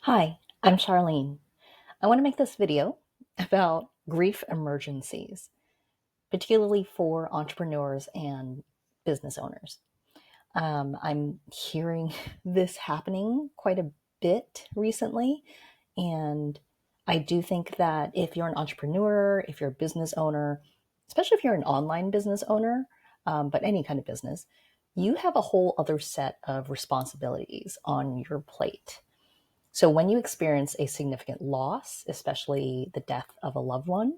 Hi, I'm Charlene. I want to make this video about grief emergencies, particularly for entrepreneurs and business owners. I'm hearing this happening quite a bit recently, and I do think that if you're an entrepreneur, if you're a business owner, especially if you're an online business owner, but any kind of business, you have a whole other set of responsibilities on your plate. So when you experience a significant loss, especially the death of a loved one,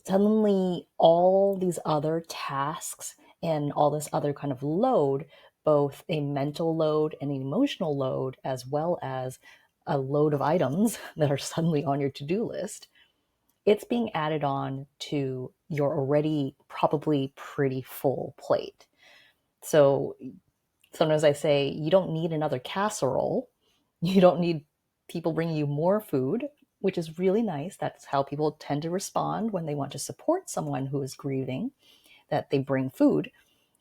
suddenly all these other tasks and all this other kind of load, both a mental load and an emotional load, as well as a load of items that are suddenly on your to-do list, it's being added on to your already probably pretty full plate. So sometimes I say, you don't need another casserole. You don't need people bringing you more food, which is really nice. That's how people tend to respond when they want to support someone who is grieving, that they bring food.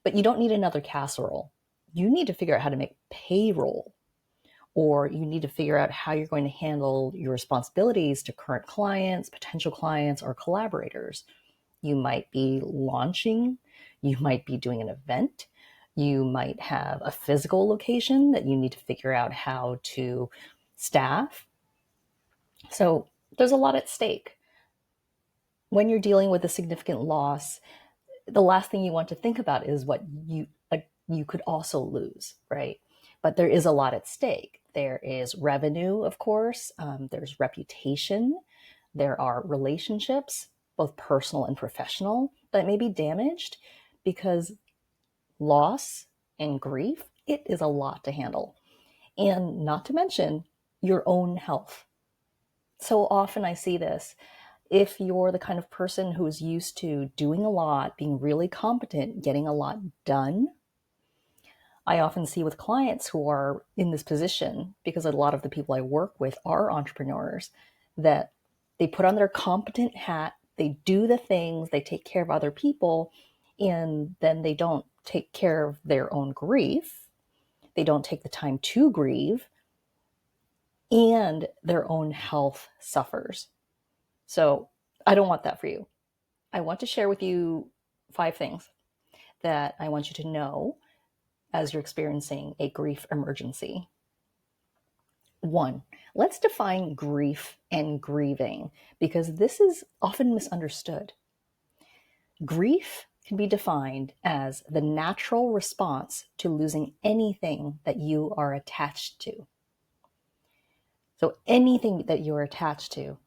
But you don't need another casserole. You need to figure out how to make payroll, or you need to figure out how you're going to handle your responsibilities to current clients, potential clients, or collaborators. You might be launching, you might be doing an event, you might have a physical location that you need to figure out how to staff. So there's a lot at stake. When you're dealing with a significant loss, the last thing you want to think about is what you could also lose, right? But there is a lot at stake. There is revenue, of course. There's reputation. There are relationships, both personal and professional, that may be damaged because loss and grief, it is a lot to handle. And not to mention your own health. So often I see this. If you're the kind of person who is used to doing a lot, being really competent, getting a lot done, I often see with clients who are in this position, because a lot of the people I work with are entrepreneurs, that they put on their competent hat, they do the things, they take care of other people, and then they don't take care of their own grief. They don't take the time to grieve, and their own health suffers. So I don't want that for you. I want to share with you 5 things that I want you to know as you're experiencing a grief emergency. 1, let's define grief and grieving, because this is often misunderstood. Grief can be defined as the natural response to losing anything that you are attached to. So anything that you're attached to,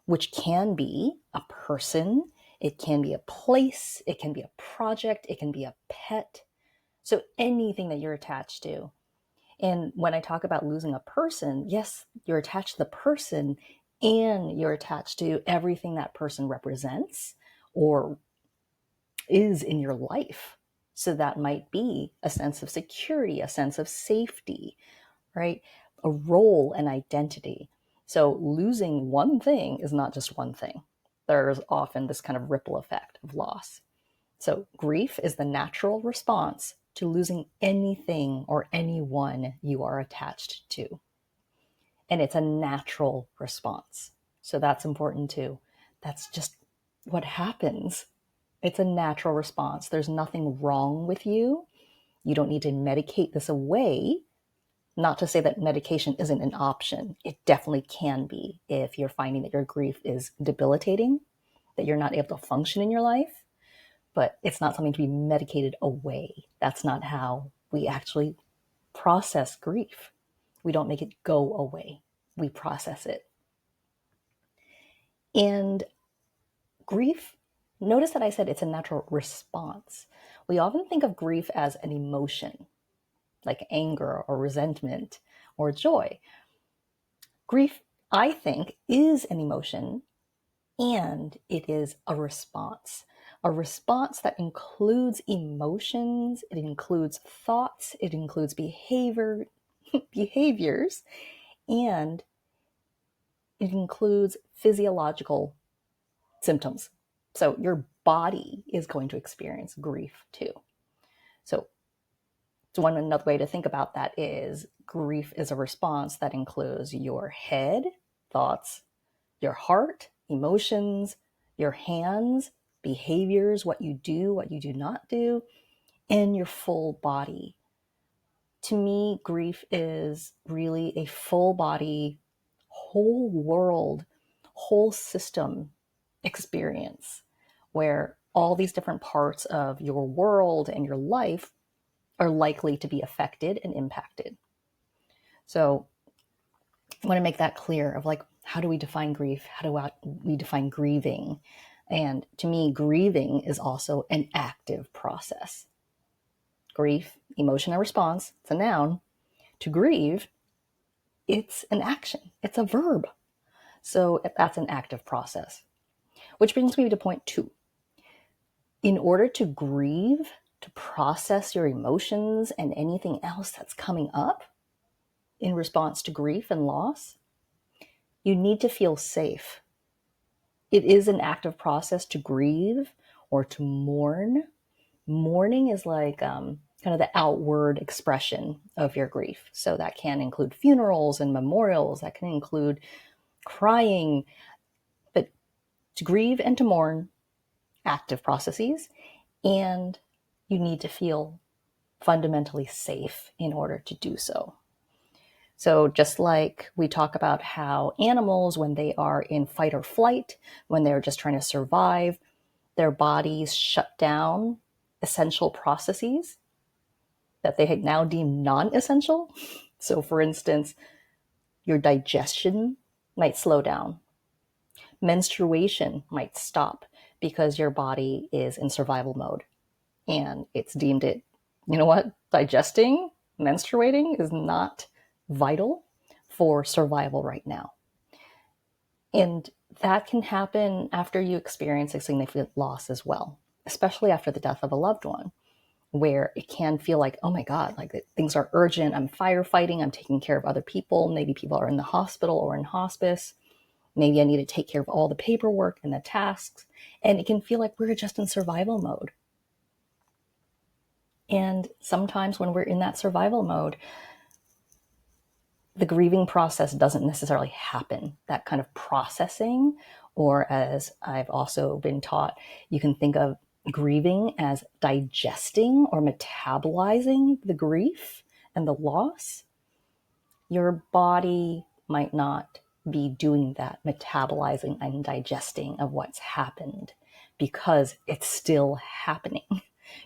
which can be a person, it can be a place, it can be a project, it can be a pet. So anything that you're attached to. And when I talk about losing a person, yes, you're attached to the person and you're attached to everything that person represents or is in your life. So that might be a sense of security, a sense of safety, right? A role and identity. So losing one thing is not just one thing. There's often this kind of ripple effect of loss. So grief is the natural response to losing anything or anyone you are attached to. And it's a natural response. So that's important too. That's just what happens. It's a natural response. There's nothing wrong with you. You don't need to medicate this away. Not to say that medication isn't an option. It definitely can be if you're finding that your grief is debilitating, that you're not able to function in your life, but it's not something to be medicated away. That's not how we actually process grief. We don't make it go away. We process it. And grief, notice that I said it's a natural response. We often think of grief as an emotion, like anger or resentment or joy. Grief, I think, is an emotion, and it is a response that includes emotions, it includes thoughts, it includes behaviors, and it includes physiological symptoms. So your body is going to experience grief too. So one another way to think about that is grief is a response that includes your head, thoughts, your heart, emotions, your hands, behaviors, what you do not do, and your full body. To me, grief is really a full body, whole world, whole system experience where all these different parts of your world and your life are likely to be affected and impacted. So I want to make that clear of like, how do we define grief? How do we define grieving? And to me, grieving is also an active process. Grief, emotion, and response, it's a noun. To grieve, it's an action, it's a verb. So that's an active process. Which brings me to point 2. In order to grieve, to process your emotions and anything else that's coming up in response to grief and loss, you need to feel safe. It is an active process to grieve or to mourn. Mourning is like kind of the outward expression of your grief. So that can include funerals and memorials, that can include crying. But to grieve and to mourn, active processes, and you need to feel fundamentally safe in order to do so. So just like we talk about how animals, when they are in fight or flight, when they're just trying to survive, their bodies shut down essential processes that they had now deemed non-essential. So for instance, your digestion might slow down. Menstruation might stop because your body is in survival mode and it's deemed it, you know what, digesting, menstruating is not vital for survival right now. And that can happen after you experience a significant loss as well, especially after the death of a loved one, where it can feel like, oh my God, like things are urgent. I'm firefighting. I'm taking care of other people. Maybe people are in the hospital or in hospice. Maybe I need to take care of all the paperwork and the tasks. And it can feel like we're just in survival mode. And sometimes when we're in that survival mode, the grieving process doesn't necessarily happen. That kind of processing, or as I've also been taught, you can think of grieving as digesting or metabolizing the grief and the loss. Your body might not be doing that metabolizing and digesting of what's happened because it's still happening.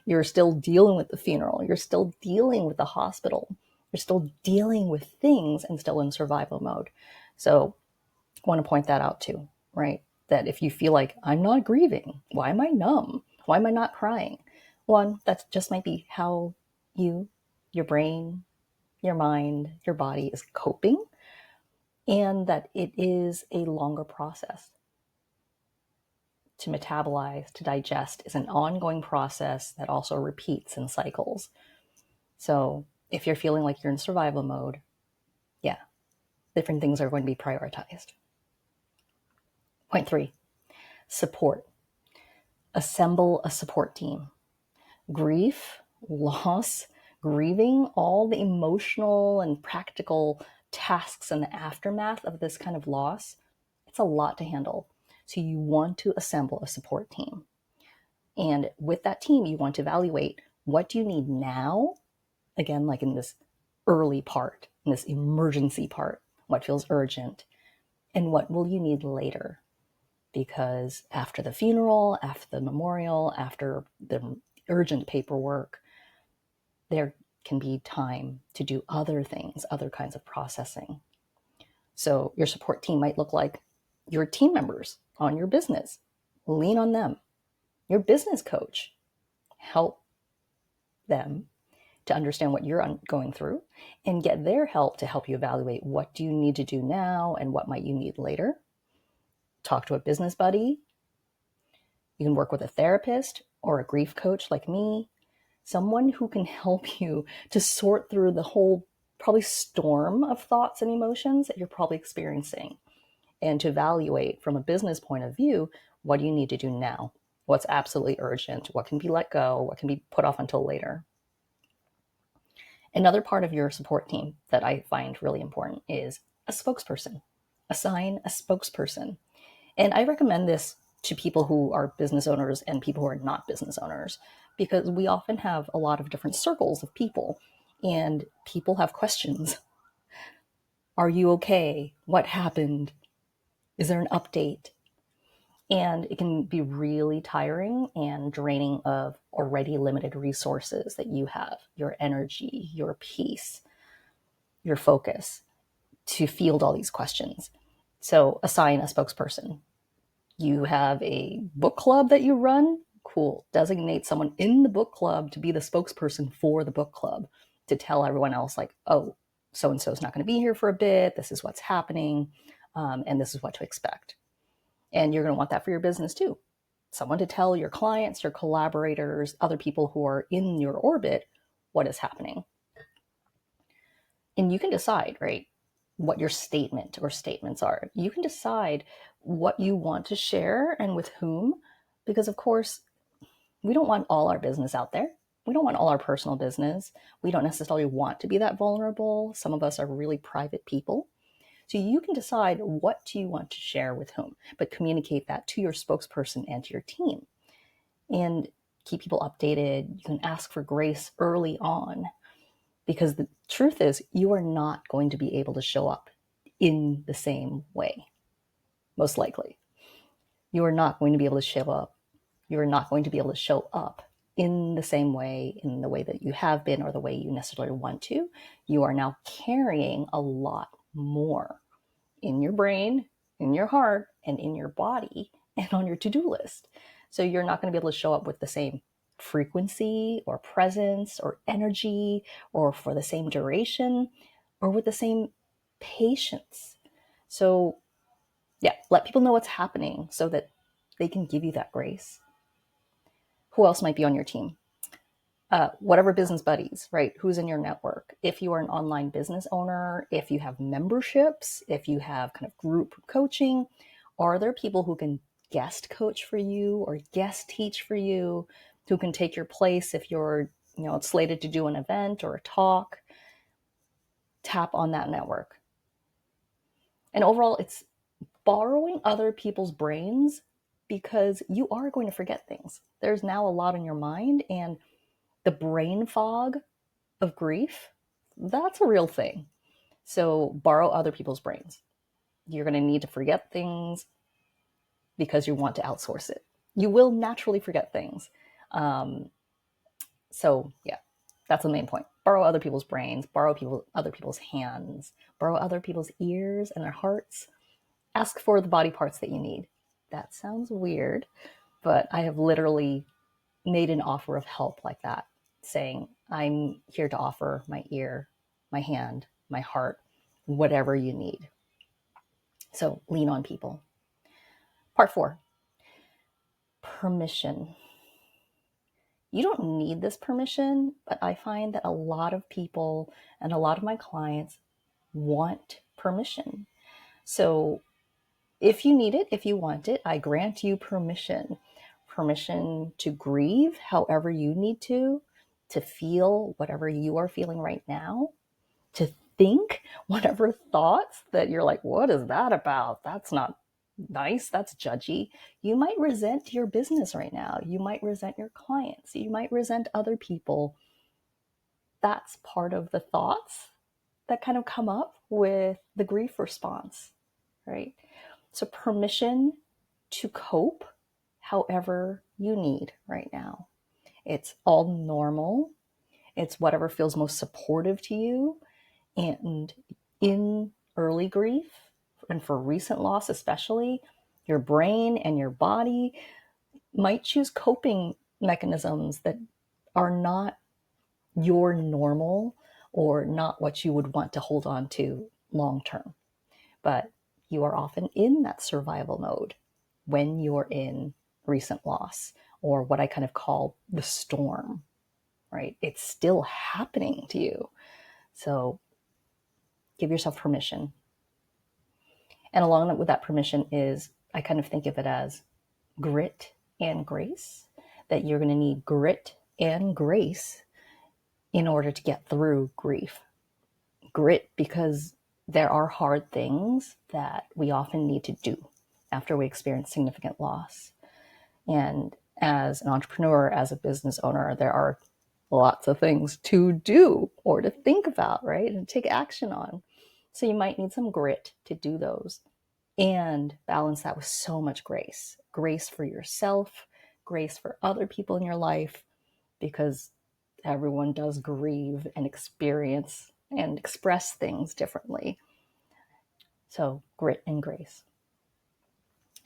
You're still dealing with the funeral. You're still dealing with the hospital. You're still dealing with things and still in survival mode. So I want to point that out too, right? That if you feel like I'm not grieving, why am I numb? Why am I not crying? One, that just might be how your brain, your mind, your body is coping, and that it is a longer process. To metabolize, to digest is an ongoing process that also repeats in cycles. So if you're feeling like you're in survival mode, yeah, different things are going to be prioritized. Point 3, support. Assemble a support team. Grief, loss, grieving, all the emotional and practical tasks and the aftermath of this kind of loss, it's a lot to handle. So you want to assemble a support team. And with that team, you want to evaluate, what do you need now? Again, like in this early part, in this emergency part, what feels urgent, and what will you need later? Because after the funeral, after the memorial, after the urgent paperwork, there can be time to do other things, other kinds of processing. So your support team might look like your team members on your business. Lean on them. Your business coach, help them to understand what you're going through and get their help to help you evaluate, what do you need to do now and what might you need later. Talk to a business buddy. You can work with a therapist or a grief coach like me, someone who can help you to sort through the whole probably storm of thoughts and emotions that you're probably experiencing, and to evaluate from a business point of view, what do you need to do now? What's absolutely urgent? What can be let go? What can be put off until later? Another part of your support team that I find really important is a spokesperson. Assign a spokesperson. And I recommend this to people who are business owners and people who are not business owners, because we often have a lot of different circles of people, and people have questions. Are you okay? What happened? Is there an update? And it can be really tiring and draining of already limited resources that you have, your energy, your peace, your focus, to field all these questions. So assign a spokesperson. You have a book club that you run? Cool. Designate someone in the book club to be the spokesperson for the book club, to tell everyone else, like, oh, so and so is not going to be here for a bit. This is what's happening, and this is what to expect. And you're going to want that for your business too. Someone to tell your clients, your collaborators, other people who are in your orbit what is happening. And you can decide, right, what your statement or statements are. You can decide what you want to share and with whom, because of course, we don't want all our business out there. We don't want all our personal business. We don't necessarily want to be that vulnerable. Some of us are really private people. So you can decide what do you want to share with whom, but communicate that to your spokesperson and to your team. And keep people updated. You can ask for grace early on, because the truth is, you are not going to be able to show up in the same way, most likely. You are not going to be able to show up. You are not going to be able to show up in the same way, in the way that you have been or the way you necessarily want to. You are now carrying a lot more in your brain, in your heart, and in your body, and on your to-do list. So you're not going to be able to show up with the same frequency or presence or energy, or for the same duration, or with the same patience. So yeah, let people know what's happening so that they can give you that grace. Who else might be on your team? Whatever business buddies, right? Who's in your network? If you are an online business owner, if you have memberships, if you have kind of group coaching, are there people who can guest coach for you or guest teach for you, who can take your place if you're, slated to do an event or a talk? Tap on that network. And overall, it's borrowing other people's brains, because you are going to forget things. There's now a lot on your mind, and the brain fog of grief, that's a real thing. So borrow other people's brains. You're going to need to forget things because you want to outsource it. You will naturally forget things. So yeah, that's the main point. Borrow other people's brains, borrow other people's hands, borrow other people's ears and their hearts. Ask for the body parts that you need. That sounds weird, but I have literally made an offer of help like that, saying, I'm here to offer my ear, my hand, my heart, whatever you need. So lean on people. Part 4, permission. You don't need this permission, but I find that a lot of people and a lot of my clients want permission. So if you need it, if you want it, I grant you permission. Permission to grieve however you need to feel whatever you are feeling right now, to think whatever thoughts that you're like, what is that about? That's not nice. That's judgy. You might resent your business right now. You might resent your clients. You might resent other people. That's part of the thoughts that kind of come up with the grief response, right? So permission to cope however you need right now. It's all normal. It's whatever feels most supportive to you. And in early grief, and for recent loss especially, your brain and your body might choose coping mechanisms that are not your normal, or not what you would want to hold on to long term. But you are often in that survival mode when you're in recent loss, or what I kind of call the storm, right? It's still happening to you. So give yourself permission. And along with that permission is, I kind of think of it as grit and grace, that you're going to need grit and grace in order to get through grief. Grit, because there are hard things that we often need to do after we experience significant loss. And as an entrepreneur, as a business owner, there are lots of things to do or to think about, right? And take action on. So you might need some grit to do those and balance that with so much grace. Grace for yourself, grace for other people in your life, because everyone does grieve and experience and express things differently. So grit and grace.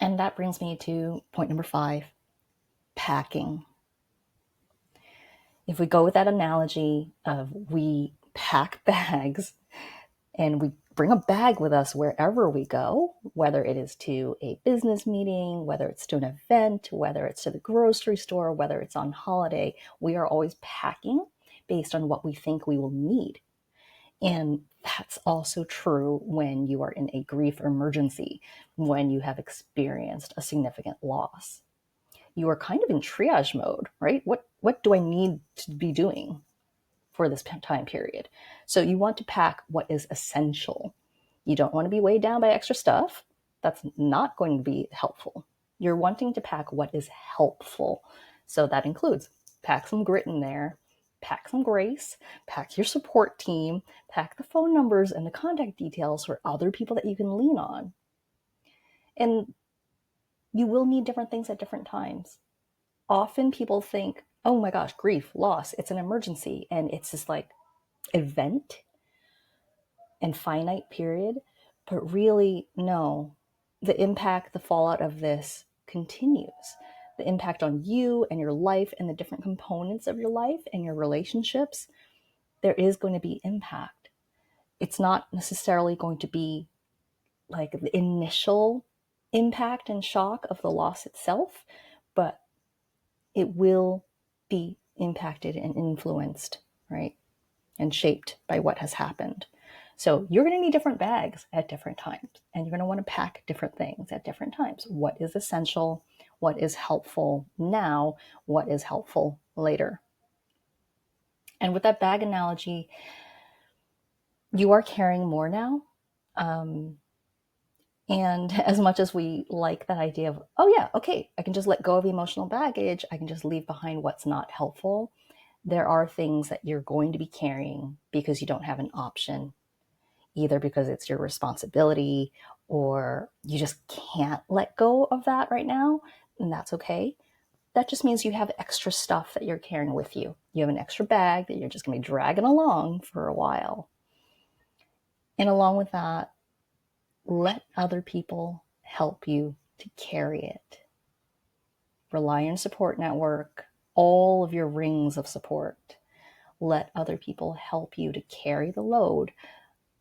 And that brings me to point number 5, packing. If we go with that analogy of we pack bags and we bring a bag with us wherever we go, whether it is to a business meeting, whether it's to an event, whether it's to the grocery store, whether it's on holiday, we are always packing based on what we think we will need. And that's also true when you are in a grief emergency, when you have experienced a significant loss. You are kind of in triage mode, right? What do I need to be doing for this time period? So you want to pack what is essential. You don't want to be weighed down by extra stuff. That's not going to be helpful. You're wanting to pack what is helpful. So that includes pack some grit in there, pack some grace, pack your support team, pack the phone numbers and the contact details for other people that you can lean on. And you will need different things at different times. Often people think, oh my gosh, grief, loss, it's an emergency. And it's this like event and finite period. But really, no, the impact, the fallout of this continues. The impact on you and your life and the different components of your life and your relationships, there is going to be impact. It's not necessarily going to be like the initial impact and shock of the loss itself, but it will be impacted and influenced, right? And shaped by what has happened. So you're going to need different bags at different times, and you're going to want to pack different things at different times. What is essential? What is helpful now? What is helpful later? And with that bag analogy, you are carrying more now. And as much as we like that idea of, oh yeah, okay, I can just let go of emotional baggage, I can just leave behind what's not helpful, there are things that you're going to be carrying because you don't have an option, either because it's your responsibility or you just can't let go of that right now, and that's okay. That just means you have extra stuff that you're carrying with you. You have an extra bag that you're just going to be dragging along for a while. And along with that, let other people help you to carry it. Rely on your support network, all of your rings of support. Let other people help you to carry the load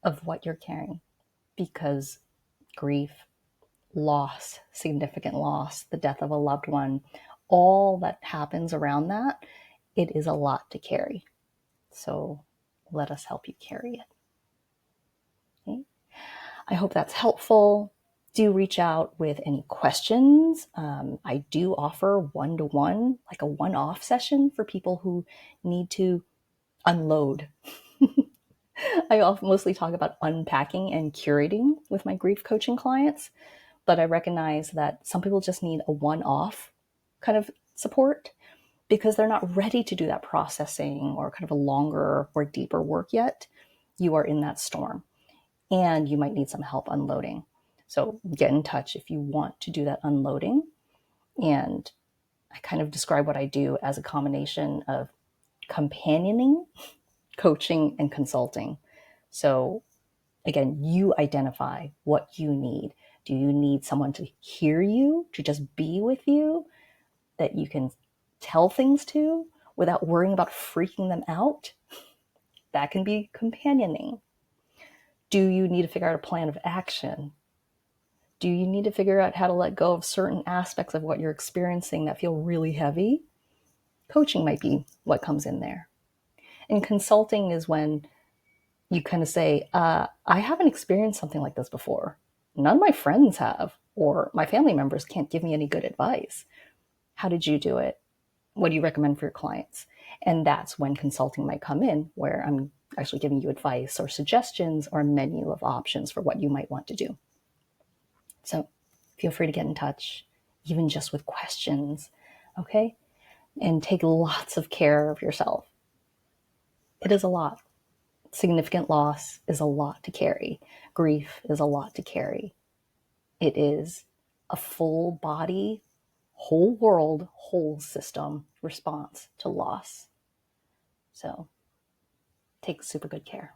of what you're carrying, because grief, loss, significant loss, the death of a loved one, all that happens around that, it is a lot to carry. So let us help you carry it. Okay? I hope that's helpful. Do reach out with any questions. I do offer one-to-one, like a one-off session for people who need to unload. I often mostly talk about unpacking and curating with my grief coaching clients, but I recognize that some people just need a one-off kind of support because they're not ready to do that processing or kind of a longer or deeper work yet. You are in that storm and you might need some help unloading. So get in touch if you want to do that unloading. And I kind of describe what I do as a combination of companioning, coaching, and consulting. So again, you identify what you need. Do you need someone to hear you, to just be with you, that you can tell things to without worrying about freaking them out? That can be companioning. Do you need to figure out a plan of action? Do you need to figure out how to let go of certain aspects of what you're experiencing that feel really heavy? Coaching might be what comes in there. And consulting is when you kind of say, I haven't experienced something like this before. None of my friends have, or my family members can't give me any good advice. How did you do it? What do you recommend for your clients? And that's when consulting might come in, where I'm actually giving you advice or suggestions or a menu of options for what you might want to do. So feel free to get in touch, even just with questions, okay? And take lots of care of yourself. It is a lot. Significant loss is a lot to carry. Grief is a lot to carry. It is a full body, whole world, whole system response to loss. So take super good care.